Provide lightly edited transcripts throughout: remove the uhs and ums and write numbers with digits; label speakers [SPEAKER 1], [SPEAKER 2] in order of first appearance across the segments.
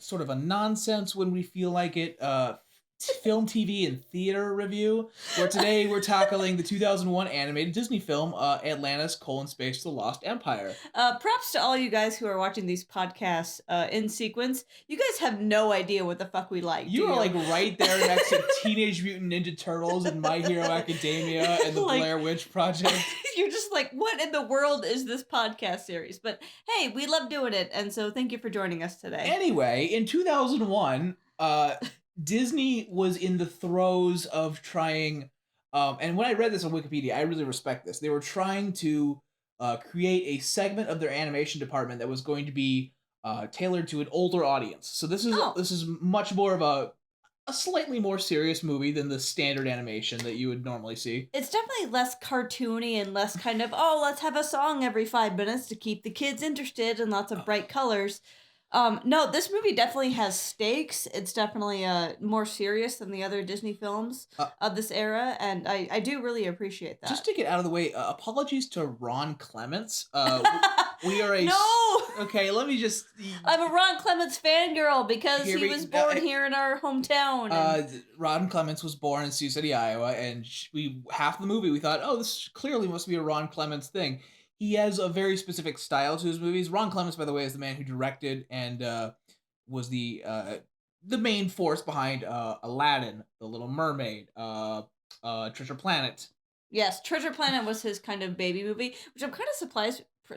[SPEAKER 1] sort of a nonsense when we feel like it film, TV, and theater review, where today we're tackling the 2001 animated Disney film Atlantis: Space to the Lost Empire.
[SPEAKER 2] Props to all you guys who are watching these podcasts in sequence. You guys have no idea what the fuck we like.
[SPEAKER 1] You are like right there next to Teenage Mutant Ninja Turtles and My Hero Academia and the like, Blair Witch Project.
[SPEAKER 2] You're just like, what in the world is this podcast series? But hey, we love doing it, and so thank you for joining us today.
[SPEAKER 1] Anyway, in 2001, Disney was in the throes of trying, and when I read this on Wikipedia, I really respect this. They were trying to create a segment of their animation department that was going to be tailored to an older audience. So this is much more of a slightly more serious movie than the standard animation that you would normally see.
[SPEAKER 2] It's definitely less cartoony and less kind of, oh, let's have a song every 5 minutes to keep the kids interested and lots of bright colors. No, this movie definitely has stakes. It's definitely more serious than the other Disney films of this era, and I do really appreciate that.
[SPEAKER 1] Just to get out of the way, apologies to Ron Clements. We are a...
[SPEAKER 2] No!
[SPEAKER 1] Okay, let me just...
[SPEAKER 2] I'm a Ron Clements fangirl because he was born here in our hometown.
[SPEAKER 1] Ron Clements was born in Sioux City, Iowa, and half the movie we thought, oh, this clearly must be a Ron Clements thing. He has a very specific style to his movies. Ron Clements, by the way, is the man who directed and was the main force behind Aladdin, The Little Mermaid, Treasure Planet.
[SPEAKER 2] Yes, Treasure Planet was his kind of baby movie, which I'm kind of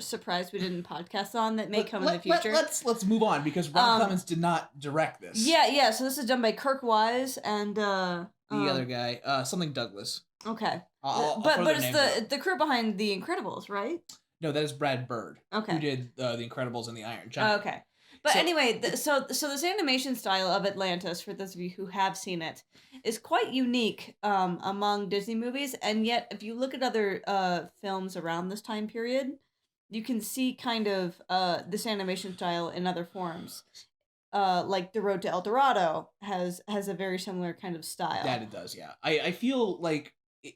[SPEAKER 2] surprised we didn't podcast on. That may come in the future.
[SPEAKER 1] Let's move on because Ron Clements did not direct this.
[SPEAKER 2] Yeah. So this is done by Kirk Wise and the
[SPEAKER 1] other guy, something Douglas.
[SPEAKER 2] Okay.
[SPEAKER 1] But
[SPEAKER 2] it's the crew behind The Incredibles, right?
[SPEAKER 1] No, that is Brad Bird.
[SPEAKER 2] Okay.
[SPEAKER 1] Who did The Incredibles and The Iron Giant.
[SPEAKER 2] Okay. But anyway, so this animation style of Atlantis, for those of you who have seen it, is quite unique among Disney movies. And yet, if you look at other films around this time period, you can see kind of this animation style in other forms. Like The Road to El Dorado has a very similar kind of style.
[SPEAKER 1] That it does, yeah. I feel like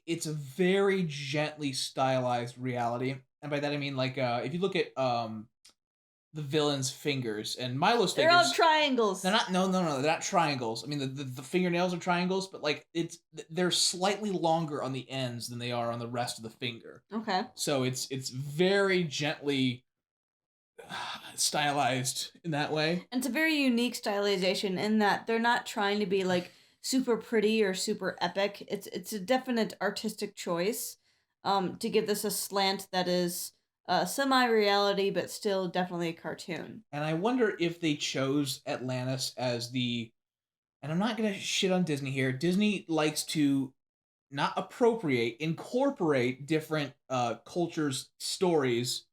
[SPEAKER 1] it's a very gently stylized reality. And by that I mean, like, if you look at the villain's fingers and Milo's fingers...
[SPEAKER 2] They're all triangles.
[SPEAKER 1] They're not... No, they're not triangles. I mean, the fingernails are triangles, but, like, they're slightly longer on the ends than they are on the rest of the finger.
[SPEAKER 2] Okay.
[SPEAKER 1] So it's very gently stylized in that way.
[SPEAKER 2] And it's a very unique stylization in that they're not trying to be, like, super pretty or super epic. It's a definite artistic choice to give this a slant that is semi-reality but still definitely a cartoon.
[SPEAKER 1] And I wonder if they chose Atlantis as and I'm not gonna shit on Disney here. Disney likes to not incorporate different cultures' stories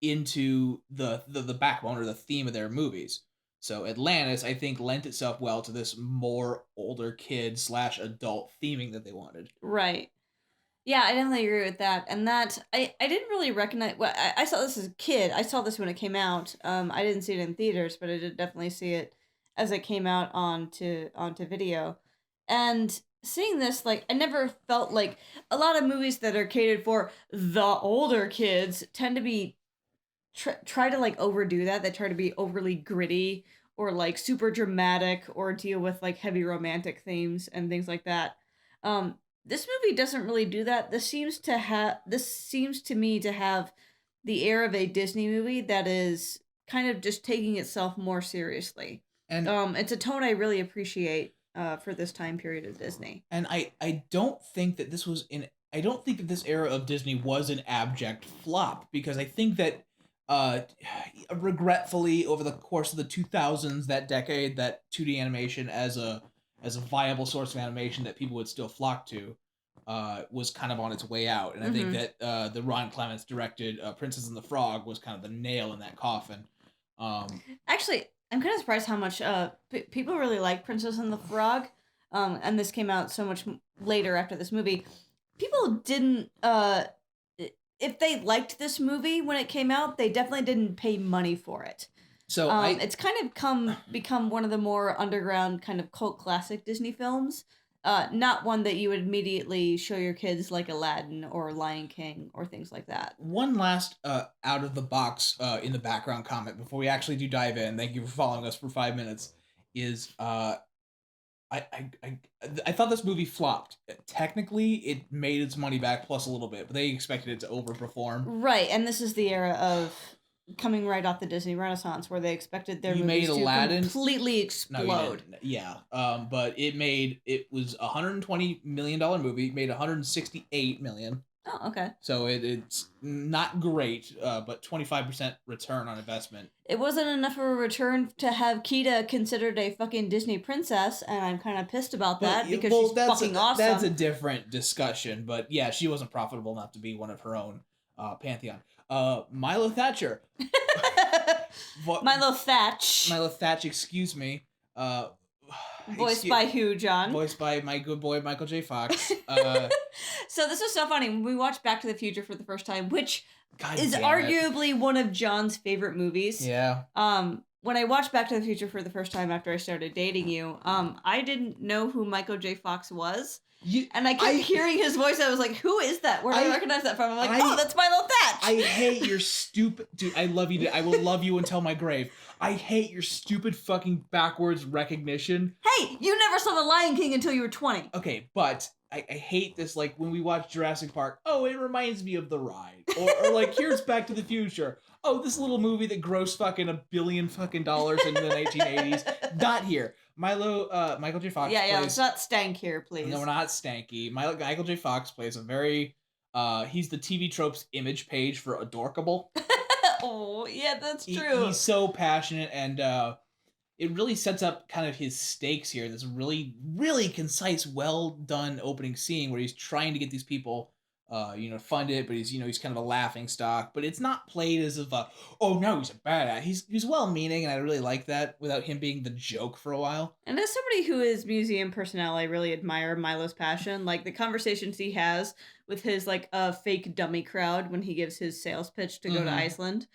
[SPEAKER 1] into the backbone or the theme of their movies. So Atlantis, I think, lent itself well to this more older kid / adult theming that they wanted.
[SPEAKER 2] Right. Yeah, I definitely agree with that. And that, I didn't really recognize... Well, I saw this as a kid. I saw this when it came out. I didn't see it in theaters, but I did definitely see it as it came out onto video. And seeing this, like, I never felt like... A lot of movies that are catered for the older kids tend to be... Try to, like, overdo that. They try to be overly gritty or, like, super dramatic or deal with, like, heavy romantic themes and things like that. This movie doesn't really do that. This seems to me to have the air of a Disney movie that is kind of just taking itself more seriously. And it's a tone I really appreciate for this time period of Disney.
[SPEAKER 1] And I don't think that this era of Disney was an abject flop, because I think that regretfully over the course of the 2000s, that decade, that 2D animation as a viable source of animation that people would still flock to was kind of on its way out. And I think that the Ron Clements directed Princess and the Frog was kind of the nail in that coffin.
[SPEAKER 2] Actually, I'm kind of surprised how much people really like Princess and the Frog, and this came out so much later after this movie. People didn't... if they liked this movie when it came out, they definitely didn't pay money for it.
[SPEAKER 1] So
[SPEAKER 2] it's kind of become one of the more underground kind of cult classic Disney films. not one that you would immediately show your kids like Aladdin or Lion King or things like that.
[SPEAKER 1] One last out of the box in the background comment before we actually do dive in. Thank you for following us for 5 minutes. Is I, I I I thought this movie flopped. Technically, it made its money back plus a little bit, but they expected it to overperform.
[SPEAKER 2] Right, and this is the era of coming right off the Disney Renaissance where they expected their
[SPEAKER 1] You
[SPEAKER 2] movies
[SPEAKER 1] made
[SPEAKER 2] to
[SPEAKER 1] Aladdin.
[SPEAKER 2] completely
[SPEAKER 1] No, you
[SPEAKER 2] explode.
[SPEAKER 1] didn't. Yeah. But it was a $120 million movie, made 168 million.
[SPEAKER 2] Oh, okay.
[SPEAKER 1] So it's not great, but 25% return on investment.
[SPEAKER 2] It wasn't enough of a return to have Kida considered a fucking Disney princess, and I'm kind of pissed about that because she's fucking awesome.
[SPEAKER 1] That's a different discussion, but yeah, she wasn't profitable enough to be one of her own pantheon. Milo Thatcher.
[SPEAKER 2] Milo Thatch.
[SPEAKER 1] Milo Thatch, excuse me.
[SPEAKER 2] Voiced by who, John?
[SPEAKER 1] Voiced by my good boy Michael J. Fox.
[SPEAKER 2] So this was so funny when we watched Back to the Future for the first time, which
[SPEAKER 1] God
[SPEAKER 2] is arguably one of John's favorite movies.
[SPEAKER 1] Yeah.
[SPEAKER 2] When I watched Back to the Future for the first time after I started dating you, I didn't know who Michael J. Fox was. And I kept hearing his voice. I was like, who is that? Where do I recognize that from? I'm like, oh, that's Milo Thatch.
[SPEAKER 1] I hate your stupid... Dude, I love you. I will love you until my grave. I hate your stupid fucking backwards recognition.
[SPEAKER 2] Hey, you never saw The Lion King until you were 20.
[SPEAKER 1] Okay, but I hate this, like, when we watch Jurassic Park, oh, it reminds me of the ride. Or like, here's Back to the Future. Oh, this little movie that grossed fucking $1 billion in the 1980s. Not here. Michael J. Fox
[SPEAKER 2] plays... let's not stank here, please.
[SPEAKER 1] No, we're not stanky. Michael J. Fox plays a very... he's the TV Tropes image page for Adorkable.
[SPEAKER 2] Oh, yeah, that's true.
[SPEAKER 1] He's so passionate, and it really sets up kind of his stakes here. This really, really concise, well done opening scene where he's trying to get these people... fund it, but he's kind of a laughing stock, but it's not played as if oh no, he's a badass. He's well-meaning, and I really like that without him being the joke for a while.
[SPEAKER 2] And as somebody who is museum personnel, I really admire Milo's passion. Like the conversations he has with his like fake dummy crowd when he gives his sales pitch to go to Iceland.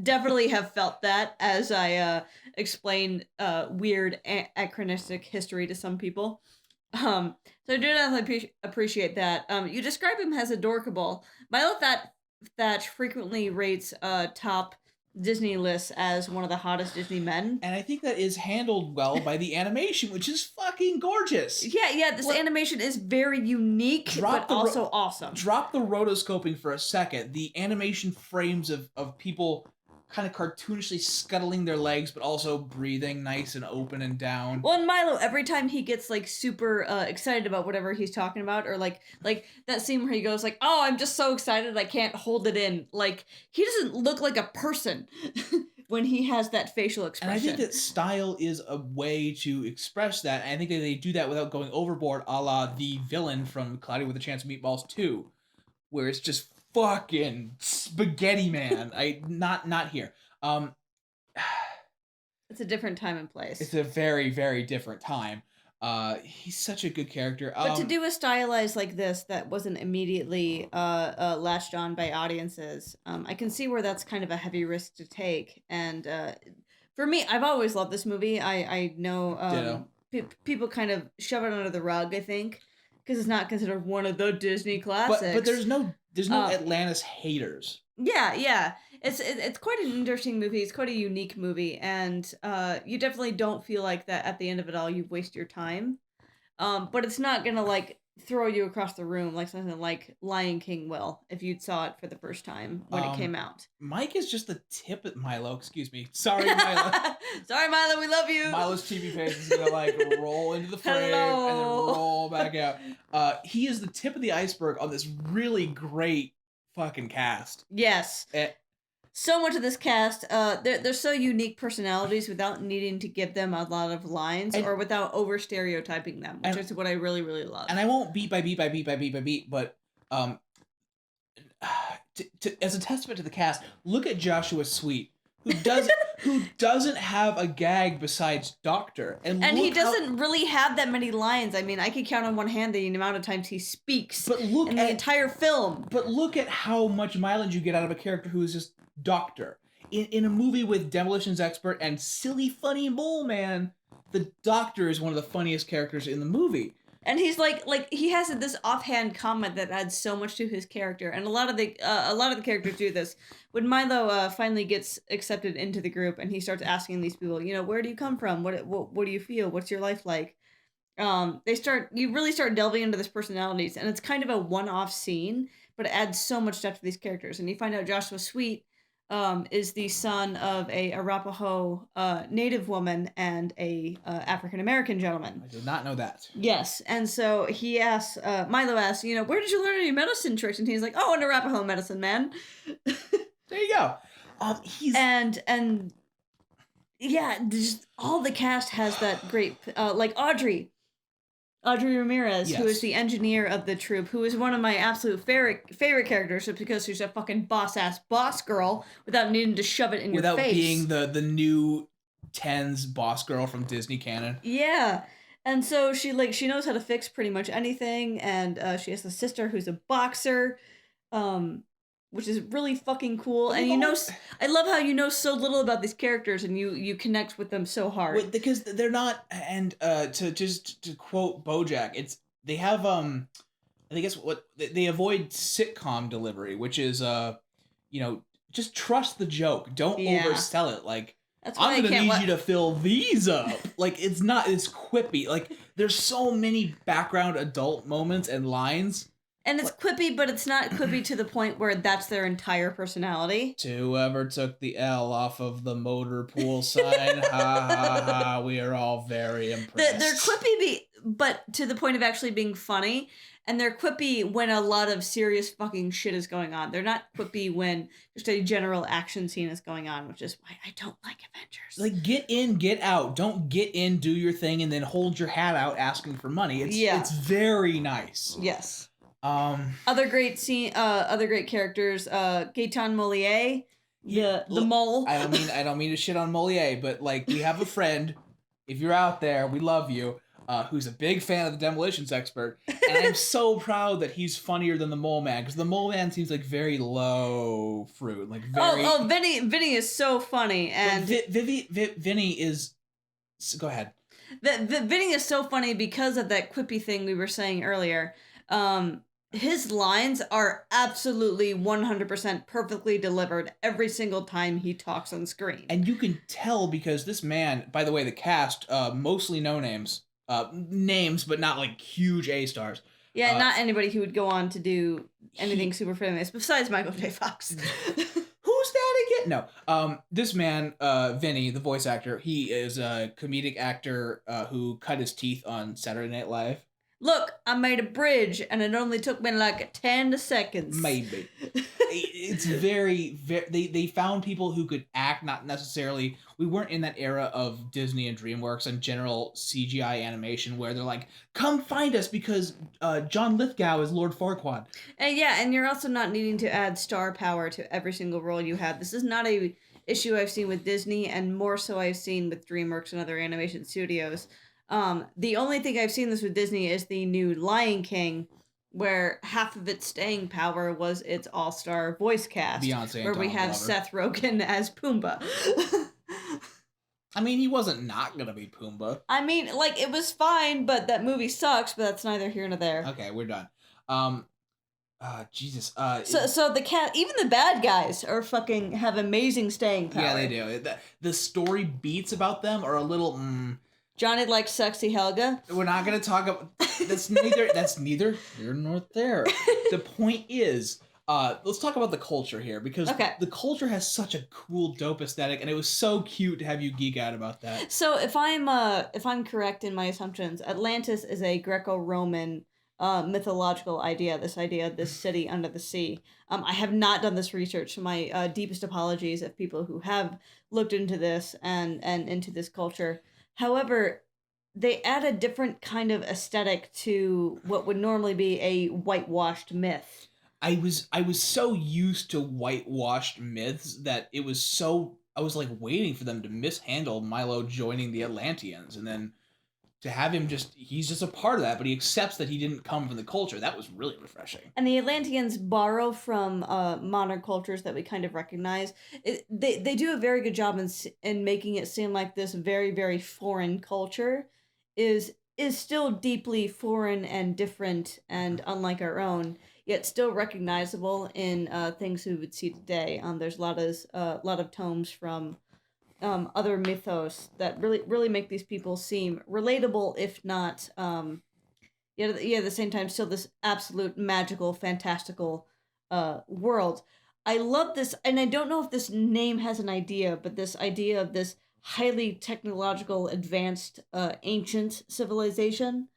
[SPEAKER 2] Definitely have felt that as I explain weird anachronistic history to some people. So I do definitely appreciate that. You describe him as adorkable. Milo Thatch frequently rates top Disney lists as one of the hottest Disney men.
[SPEAKER 1] And I think that is handled well by the animation, which is fucking gorgeous.
[SPEAKER 2] Yeah, this animation is very unique, but also awesome.
[SPEAKER 1] Drop the rotoscoping for a second. The animation frames of people kind of cartoonishly scuttling their legs, but also breathing nice and open and down.
[SPEAKER 2] Well, and Milo, every time he gets like super excited about whatever he's talking about, or like that scene where he goes like, "Oh, I'm just so excited I can't hold it in." Like he doesn't look like a person when he has that facial expression.
[SPEAKER 1] And I think that style is a way to express that. And I think that they do that without going overboard, a la the villain from Cloudy with a Chance of Meatballs 2, where it's just fucking spaghetti man. Not here.
[SPEAKER 2] It's a different time and place.
[SPEAKER 1] It's a very, very different time. He's such a good character.
[SPEAKER 2] But to do a stylized like this that wasn't immediately latched on by audiences, I can see where that's kind of a heavy risk to take. And for me, I've always loved this movie. I know people kind of shove it under the rug, I think, because it's not considered one of the Disney classics.
[SPEAKER 1] But there's no Atlantis haters.
[SPEAKER 2] Yeah. It's quite an interesting movie. It's quite a unique movie, and you definitely don't feel like that at the end of it all you've wasted your time. But it's not gonna like throw you across the room like something like Lion King will if you saw it for the first time when it came out.
[SPEAKER 1] Mike is just the tip at Milo. Excuse me. Sorry, Milo.
[SPEAKER 2] Sorry, Milo. We love you.
[SPEAKER 1] Milo's TV face is gonna like roll into the frame and then roll back out. He is the tip of the iceberg on this really great fucking cast.
[SPEAKER 2] Yes. So much of this cast, they're so unique personalities without needing to give them a lot of lines or without over stereotyping them, which is what I really, really love.
[SPEAKER 1] And I won't beat by beat, but as a testament to the cast, look at Joshua Sweet, who doesn't have a gag besides Doctor, and
[SPEAKER 2] he doesn't really have that many lines. I mean, I could count on one hand the amount of times he speaks in the entire film.
[SPEAKER 1] But look at how much mileage you get out of a character who is just Doctor. In a movie with Demolitions Expert and silly funny Mole Man, the Doctor is one of the funniest characters in the movie.
[SPEAKER 2] And he's like he has this offhand comment that adds so much to his character, and a lot of the characters do this. When Milo finally gets accepted into the group, and he starts asking these people, where do you come from? What do you feel? What's your life like? You really start delving into this personalities, and it's kind of a one-off scene, but it adds so much depth to these characters. And you find out Joshua Sweet is the son of a Arapaho native woman and a African American gentleman.
[SPEAKER 1] I did not know that.
[SPEAKER 2] Yes, and so Milo asks, where did you learn any medicine tricks? And he's like, oh, an Arapaho medicine man.
[SPEAKER 1] There you go. He's
[SPEAKER 2] and yeah, just all the cast has that great like Audrey Ramirez,
[SPEAKER 1] Yes.
[SPEAKER 2] who is the engineer of the troupe, who is one of my absolute favorite characters, just because she's a fucking boss girl without needing to shove it in your face.
[SPEAKER 1] Without being the new tens boss girl from Disney canon.
[SPEAKER 2] Yeah. And so she knows how to fix pretty much anything, and she has a sister who's a boxer, which is really fucking cool. And I love how you know so little about these characters, and you connect with them so hard.
[SPEAKER 1] Because they're not, and to quote BoJack, they have I think it's what they avoid sitcom delivery, which is just trust the joke, don't oversell it. Like,
[SPEAKER 2] that's why
[SPEAKER 1] I'm gonna need you to fill these up. Like, it's quippy. Like, there's so many background adult moments and lines.
[SPEAKER 2] And it's quippy, but it's not quippy to the point where that's their entire personality.
[SPEAKER 1] To whoever took the L off of the motor pool sign, ha ha ha, we are all very impressed.
[SPEAKER 2] They're quippy, but to the point of actually being funny. And they're quippy when a lot of serious fucking shit is going on. They're not quippy when just a general action scene is going on, which is why I don't like Avengers.
[SPEAKER 1] Like, get in, get out. Don't get in, do your thing, and then hold your hat out asking for money. It's very nice.
[SPEAKER 2] Yes.
[SPEAKER 1] Other
[SPEAKER 2] great characters, Gaetan Mollier, the mole.
[SPEAKER 1] I don't mean to shit on Mollier, but like, we have a friend, if you're out there, we love you, who's a big fan of the Demolitions Expert, and I'm so proud that he's funnier than the Mole Man, because the Mole Man seems like very low fruit, like very.
[SPEAKER 2] Vinny is so funny, and
[SPEAKER 1] Vinny is. Go ahead.
[SPEAKER 2] Vinny is so funny because of that quippy thing we were saying earlier. His lines are absolutely 100% perfectly delivered every single time he talks on screen.
[SPEAKER 1] And you can tell because this man, by the way, the cast, mostly no names. Names, but not like huge A stars.
[SPEAKER 2] Yeah, not anybody who would go on to do anything super famous besides Michael J. Fox.
[SPEAKER 1] Who's that again? No. This man, Vinny, the voice actor, he is a comedic actor who cut his teeth on Saturday Night Live.
[SPEAKER 2] Look, I made a bridge, and it only took me like 10 seconds.
[SPEAKER 1] Maybe. It's very, they found people who could act, not necessarily. We weren't in that era of Disney and DreamWorks and general CGI animation where they're like, come find us because John Lithgow is Lord Farquaad.
[SPEAKER 2] And you're also not needing to add star power to every single role you have. This is not a issue I've seen with Disney, and more so I've seen with DreamWorks and other animation studios. The only thing I've seen this with Disney is the new Lion King, where half of its staying power was its all-star voice cast.
[SPEAKER 1] Beyonce,
[SPEAKER 2] where we have Seth Rogen as Pumbaa.
[SPEAKER 1] I mean, he wasn't not gonna be Pumbaa.
[SPEAKER 2] I mean, like, it was fine, but that movie sucks, but that's neither here nor there.
[SPEAKER 1] Okay, we're done. Jesus.
[SPEAKER 2] So the cat, even the bad guys are fucking have amazing staying power.
[SPEAKER 1] Yeah, they do. The story beats about them are a little.
[SPEAKER 2] Johnny likes sexy Helga.
[SPEAKER 1] We're not gonna talk about that's neither here nor there. The point is, let's talk about the culture here because the culture has such a cool, dope aesthetic, and it was so cute to have you geek out about that.
[SPEAKER 2] So if I'm correct in my assumptions, Atlantis is a Greco-Roman mythological idea. This idea of this city under the sea. I have not done this research. So my deepest apologies of people who have looked into this and into this culture. However, they add a different kind of aesthetic to what would normally be a whitewashed myth.
[SPEAKER 1] I was so used to whitewashed myths that I was like waiting for them to mishandle Milo joining the Atlanteans, and then to have him he's just a part of that, but he accepts that he didn't come from the culture. That was really refreshing.
[SPEAKER 2] And the Atlanteans borrow from modern cultures that we kind of recognize. They do a very good job in making it seem like this very, very foreign culture is is still deeply foreign and different and unlike our own, yet still recognizable in things we would see today. There's a lot of tomes from other mythos that really make these people seem relatable, if not at the same time, still this absolute magical, fantastical world. I love this, and I don't know if this name has an idea, but this idea of this highly technological, advanced, ancient civilization.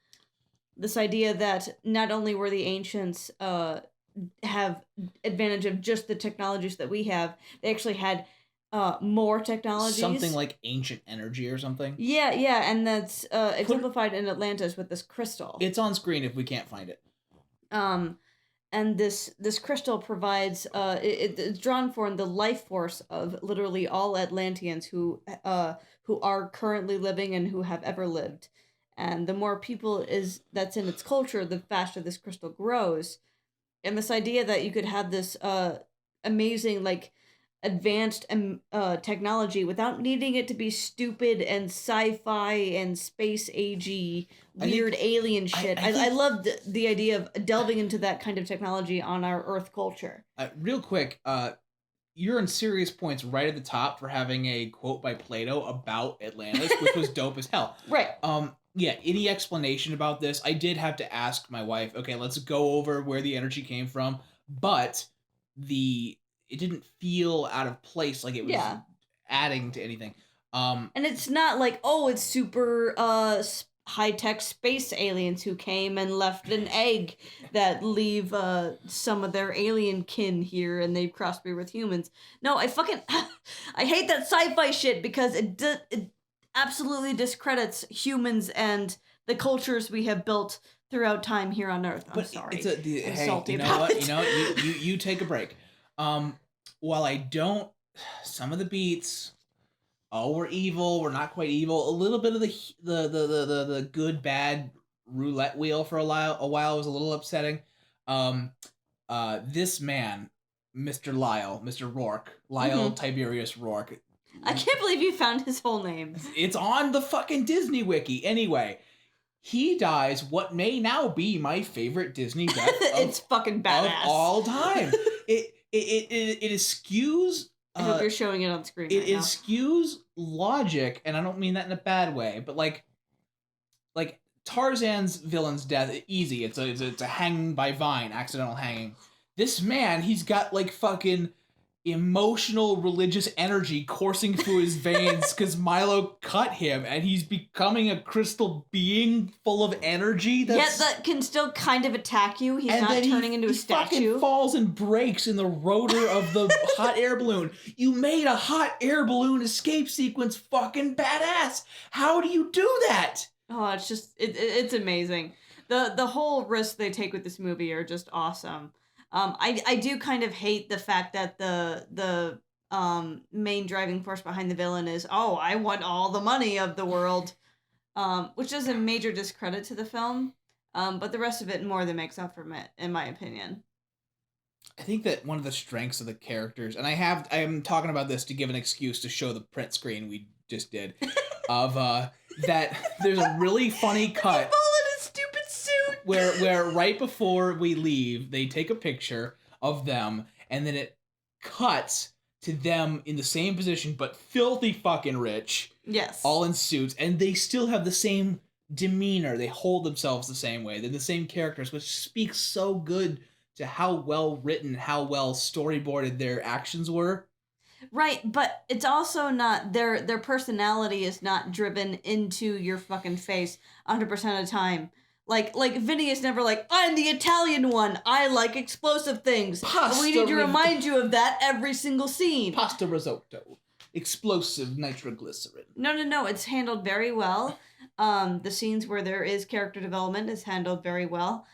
[SPEAKER 2] This idea that not only were the ancients have advantage of just the technologies that we have, they actually had more technologies.
[SPEAKER 1] Something like ancient energy or something.
[SPEAKER 2] Yeah, yeah, and that's exemplified in Atlantis with this crystal.
[SPEAKER 1] It's on screen if we can't find it.
[SPEAKER 2] And this crystal provides it's drawn from the life force of literally all Atlanteans who are currently living and who have ever lived. And the more people that's in its culture, the faster this crystal grows. And this idea that you could have this amazing, like, advanced technology without needing it to be stupid and sci-fi and space agey weird alien shit. I love the idea of delving into that kind of technology on our Earth culture.
[SPEAKER 1] Real quick, you're in serious points right at the top for having a quote by Plato about Atlantis, which was dope as hell.
[SPEAKER 2] Right.
[SPEAKER 1] Yeah, any explanation about this? I did have to ask my wife, okay, let's go over where the energy came from, but it didn't feel out of place, like it was adding to anything.
[SPEAKER 2] And it's not like, oh, it's super high-tech space aliens who came and left an egg that leave some of their alien kin here and they crossbreed with humans. No, I hate that sci-fi shit because it absolutely discredits humans and the cultures we have built throughout time here on Earth. I'm sorry.
[SPEAKER 1] I'm salty about it. You know, you take a break. While I don't, some of the beats, oh, we're evil, we're not quite evil. A little bit of the good bad roulette wheel for a while was a little upsetting. This man, Mr. Lyle Tiberius Rourke.
[SPEAKER 2] I can't believe you found his whole name.
[SPEAKER 1] It's on the fucking Disney wiki. Anyway, he dies what may now be my favorite Disney death.
[SPEAKER 2] It's fucking badass
[SPEAKER 1] of all time. It eschews.
[SPEAKER 2] I hope you're showing it on screen.
[SPEAKER 1] It eschews logic, and I don't mean that in a bad way, but like Tarzan's villain's death, easy. It's a hanging by vine, accidental hanging. This man, he's got like fucking emotional religious energy coursing through his veins because Milo cut him, and he's becoming a crystal being full of energy
[SPEAKER 2] that can still kind of attack you. He's not turning into a statue.
[SPEAKER 1] He fucking falls and breaks in the rotor of the hot air balloon. You made a hot air balloon escape sequence fucking badass. How do you do that?
[SPEAKER 2] Oh, it's just it's amazing. The whole risks they take with this movie are just awesome. I do kind of hate the fact that the main driving force behind the villain is, oh, I want all the money of the world, which is a major discredit to the film. But the rest of it more than makes up for it, in my opinion.
[SPEAKER 1] I think that one of the strengths of the characters, and I am talking about this to give an excuse to show the print screen we just did, of that there's a really funny cut. Where right before we leave, they take a picture of them, and then it cuts to them in the same position, but filthy fucking rich.
[SPEAKER 2] Yes.
[SPEAKER 1] All in suits, and they still have the same demeanor. They hold themselves the same way. They're the same characters, which speaks so good to how well written, how well storyboarded their actions were.
[SPEAKER 2] Right, but it's also not, their personality is not driven into your fucking face 100% of the time. Like Vinny is never like, I'm the Italian one. I like explosive things. We need to remind you of that every single scene.
[SPEAKER 1] Pasta risotto. Explosive nitroglycerin.
[SPEAKER 2] No. It's handled very well. The scenes where there is character development is handled very well.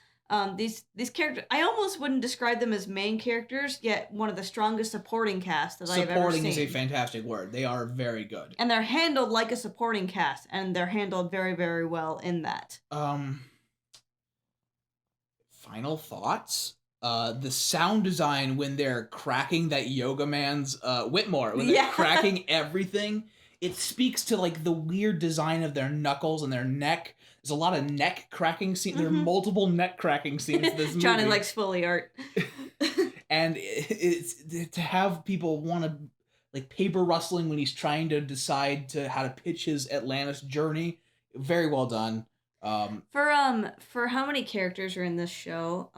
[SPEAKER 2] These characters, I almost wouldn't describe them as main characters, yet one of the strongest supporting casts that I have ever seen.
[SPEAKER 1] Supporting is a fantastic word. They are very good.
[SPEAKER 2] And they're handled like a supporting cast, and they're handled very, very well in that.
[SPEAKER 1] Final thoughts? The sound design when they're cracking that yoga man's Whitmore, when they're cracking everything, it speaks to like the weird design of their knuckles and their neck. There's a lot of neck cracking scenes. There are multiple neck cracking scenes in this movie.
[SPEAKER 2] Johnny likes Foley art.
[SPEAKER 1] And it's to have people want to like paper rustling when he's trying to decide to how to pitch his Atlantis journey. Very well done.
[SPEAKER 2] For how many characters are in this show,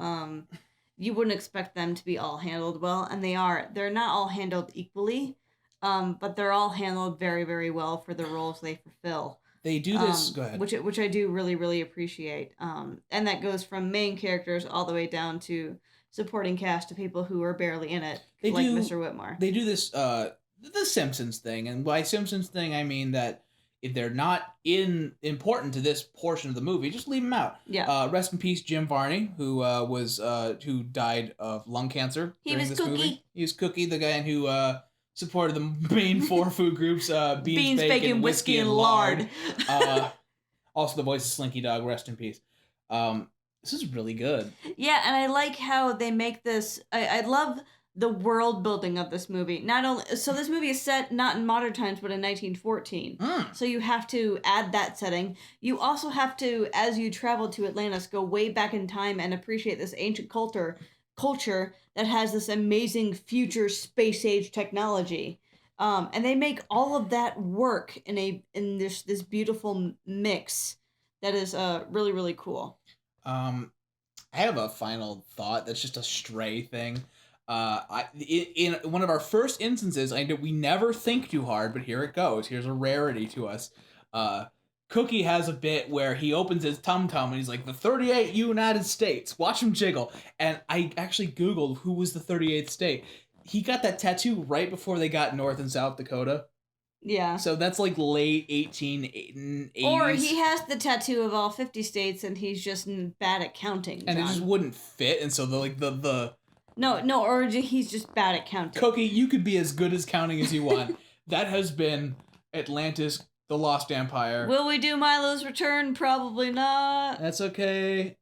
[SPEAKER 2] you wouldn't expect them to be all handled well, and they are. They're not all handled equally, but they're all handled very, very well for the roles they fulfill.
[SPEAKER 1] They do this. Go ahead.
[SPEAKER 2] Which I do really, really appreciate. And that goes from main characters all the way down to supporting cast to people who are barely in it, Mr. Whitmore.
[SPEAKER 1] They do this the Simpsons thing, and by Simpsons thing I mean that if they're not important to this portion of the movie, just leave them out.
[SPEAKER 2] Yeah.
[SPEAKER 1] Rest in peace, Jim Varney, who died of lung cancer.
[SPEAKER 2] He was Cookie.
[SPEAKER 1] Movie. He was Cookie, the guy who supported the main 4 food groups: beans, bacon, whiskey, and lard. Also, the voice of Slinky Dog. Rest in peace. This is really good.
[SPEAKER 2] Yeah, and I like how they make this. I love the world building of this movie. Not only so this movie is set not in modern times but in 1914. So you have to add that setting. You also have to, as you travel to Atlantis, go way back in time and appreciate this ancient culture that has this amazing future space age technology. And they make all of that work in this beautiful mix that is really, really cool.
[SPEAKER 1] I have a final thought that's just a stray thing. In one of our first instances, I know we never think too hard, but here it goes. Here's a rarity to us. Cookie has a bit where he opens his tum-tum and he's like, the 38 United States. Watch him jiggle. And I actually Googled who was the 38th state. He got that tattoo right before they got North and South Dakota.
[SPEAKER 2] Yeah.
[SPEAKER 1] So that's like late 1880s.
[SPEAKER 2] Or he has the tattoo of all 50 states and he's just bad at counting, John.
[SPEAKER 1] And it just wouldn't fit. And so the
[SPEAKER 2] No, or he's just bad at counting.
[SPEAKER 1] Cookie, you could be as good as counting as you want. That has been Atlantis, the Lost Empire.
[SPEAKER 2] Will we do Milo's Return? Probably not.
[SPEAKER 1] That's okay.